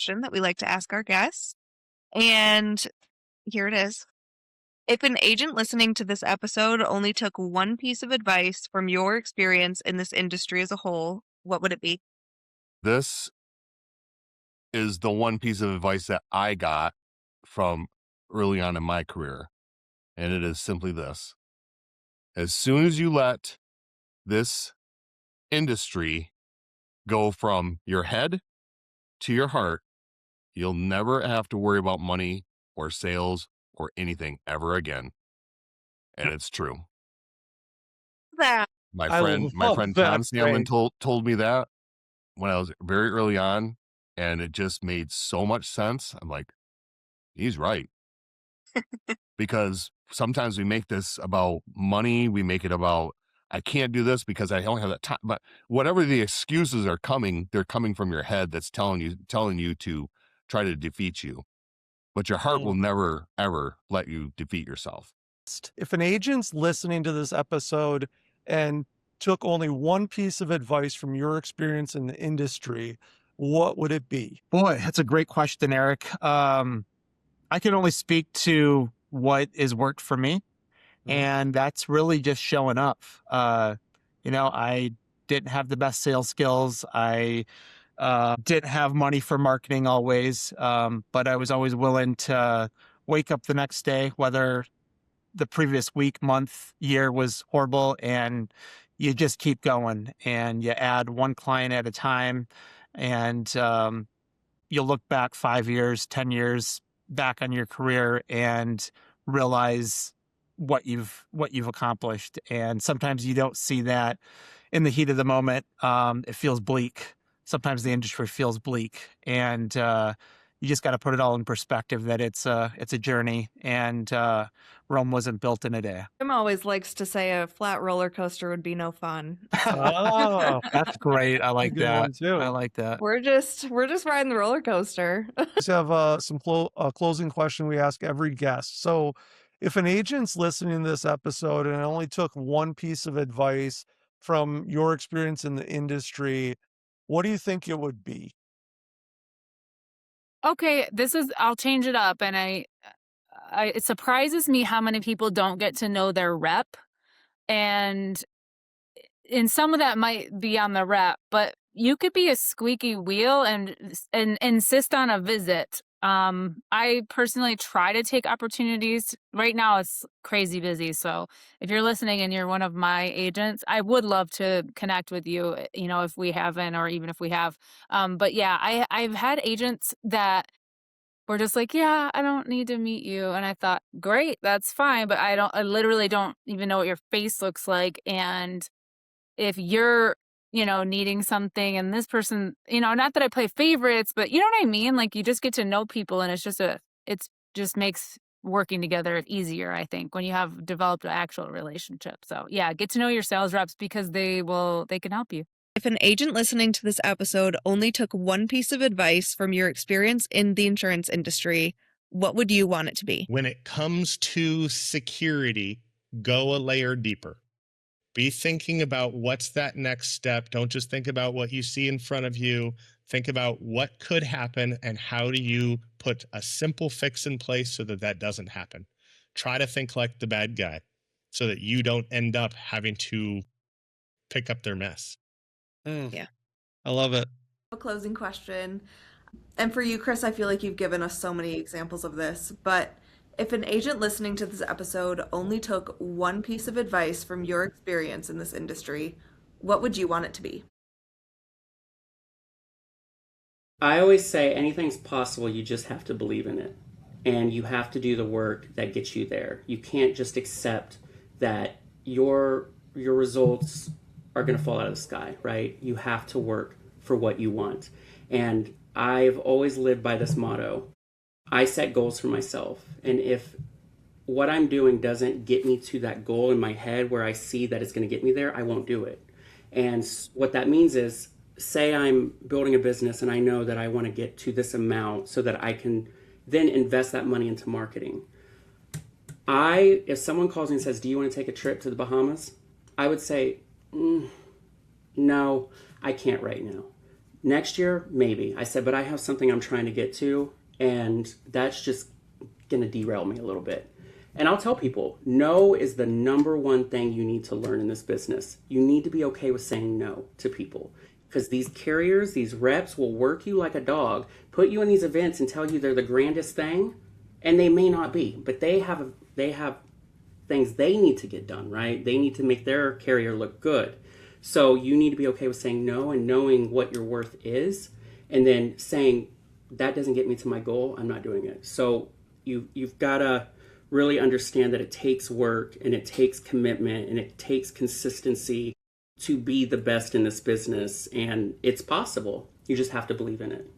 question that we like to ask our guests. And here it is. If an agent listening to this episode only took one piece of advice from your experience in this industry as a whole, what would it be? This is the one piece of advice that I got from early on in my career. And it is simply this. As soon as you let this industry go from your head to your heart, you'll never have to worry about money or sales or anything ever again. And it's true. That My I friend love Tom that Sandlin phrase. told me that when I was very early on, and it just made so much sense. I'm like, he's right. Because sometimes we make this about money, we make it about I can't do this because I don't have that time. But whatever the excuses are coming, they're coming from your head that's telling you to try to defeat you. But your heart will never, ever let you defeat yourself. If an agent's listening to this episode and took only one piece of advice from your experience in the industry, what would it be? Boy, that's a great question, Eric. I can only speak to what has worked for me. And that's really just showing up. I didn't have the best sales skills. I didn't have money for marketing always. But I was always willing to wake up the next day, whether the previous week, month, year was horrible, and you just keep going and you add one client at a time. And you'll look back 5 years, 10 years back on your career and realize what you've accomplished. And sometimes you don't see that in the heat of the moment. It feels bleak. Sometimes the industry feels bleak, and you just got to put it all in perspective that it's a journey, and Rome wasn't built in a day. Tim always likes to say a flat roller coaster would be no fun. Oh, That's great. I like good that. one too. I like that. We're just riding the roller coaster. Let's have some closing question we ask every guest. So if an agent's listening to this episode and it only took one piece of advice from your experience in the industry, what do you think it would be? Okay, I'll change it up. And it surprises me how many people don't get to know their rep. And some of that might be on the rep, but you could be a squeaky wheel and insist on a visit. I personally try to take opportunities. Right now it's crazy busy. So if you're listening and you're one of my agents, I would love to connect with you, if we haven't, or even if we have. But yeah, I've had agents that were just like, yeah, I don't need to meet you. And I thought, great, that's fine. But I literally don't even know what your face looks like. And if you're needing something and this person, not that I play favorites, but you know what I mean? Like, you just get to know people, and it just makes working together easier, I think, when you have developed an actual relationship. So yeah, get to know your sales reps because they can help you. If an agent listening to this episode only took one piece of advice from your experience in the insurance industry, what would you want it to be? When it comes to security, go a layer deeper. Be thinking about what's that next step. Don't just think about what you see in front of you. Think about what could happen and how do you put a simple fix in place so that doesn't happen. Try to think like the bad guy so that you don't end up having to pick up their mess. Yeah. I love it. A closing question. And for you, Chris, I feel like you've given us so many examples of this, but if an agent listening to this episode only took one piece of advice from your experience in this industry, what would you want it to be? I always say anything's possible, you just have to believe in it. And you have to do the work that gets you there. You can't just accept that your results are going to fall out of the sky, right? You have to work for what you want. And I've always lived by this motto. I set goals for myself. And if what I'm doing doesn't get me to that goal in my head where I see that it's going to get me there, I won't do it. And what that means is, say I'm building a business and I know that I want to get to this amount so that I can then invest that money into marketing. If someone calls me and says, do you want to take a trip to the Bahamas? I would say, no, I can't right now. Next year, maybe. I said, but I have something I'm trying to get to, and that's just going to derail me a little bit. And I'll tell people, no is the number one thing you need to learn in this business. You need to be okay with saying no to people, because these carriers, these reps will work you like a dog, put you in these events and tell you they're the grandest thing, and they may not be, but they have things they need to get done, right? They need to make their carrier look good. So you need to be okay with saying no and knowing what your worth is, and then saying that doesn't get me to my goal, I'm not doing it. So you've got to really understand that it takes work and it takes commitment and it takes consistency to be the best in this business, and it's possible. You just have to believe in it.